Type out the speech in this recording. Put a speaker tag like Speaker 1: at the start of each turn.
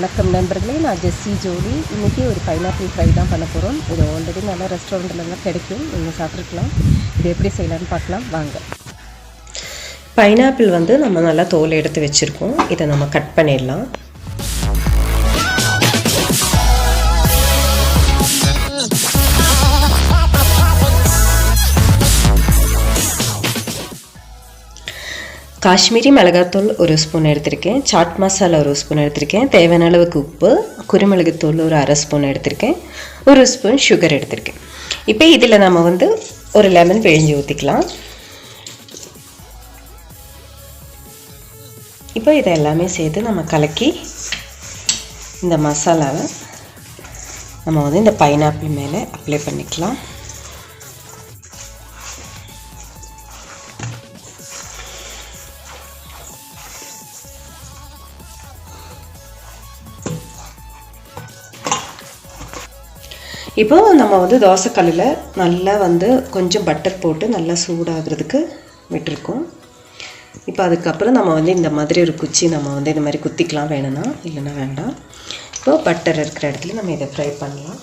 Speaker 1: வணக்கம் நண்பர்களே, நான் ஜெஸ்ஸி ஜோடி. இன்றைக்கி ஒரு பைனாப்பிள் ஃப்ரை தான் பண்ண போகிறோம். இது ஆல்ரெடி நல்லா ரெஸ்டாரண்ட்லலாம் கிடைக்கும், நீங்கள் சாப்பிட்ருக்கலாம். இது எப்படி செய்யலான்னு பார்க்கலாம் வாங்க.
Speaker 2: பைனாப்பிள் நம்ம நல்லா தோல் எடுத்து வச்சுருக்கோம். இதை நம்ம கட் பண்ணிடலாம். காஷ்மீரி மிளகாத்தூள் ஒரு ஸ்பூன் எடுத்திருக்கேன், சாட் மசாலா ஒரு ஸ்பூன் எடுத்திருக்கேன், தேவையான அளவுக்கு உப்பு, குருமிளகுத்தூள் ஒரு அரை ஸ்பூன் எடுத்திருக்கேன், ஒரு ஸ்பூன் சுகர் எடுத்திருக்கேன். இப்போ இதில் நம்ம ஒரு லெமன் பிழிஞ்சு ஊற்றிக்கலாம். இப்போ இதை எல்லாமே சேர்த்து நம்ம கலக்கி இந்த மசாலாவை நம்ம இந்த பைனாப்பிள் மேலே அப்ளை பண்ணிக்கலாம். இப்போ நம்ம தோசைக்கல்லில் நல்லா கொஞ்சம் பட்டர் போட்டு நல்லா சூடாகிறதுக்கு விட்டுருக்கோம். இப்போ அதுக்கப்புறம் நம்ம இந்த மாதிரி ஒரு குச்சி நம்ம இந்த மாதிரி குத்திக்கலாம் வேணும்னா, இல்லைன்னா வேண்டாம். இப்போ பட்டர் இருக்கிற இடத்துல நம்ம இதை ஃப்ரை பண்ணலாம்.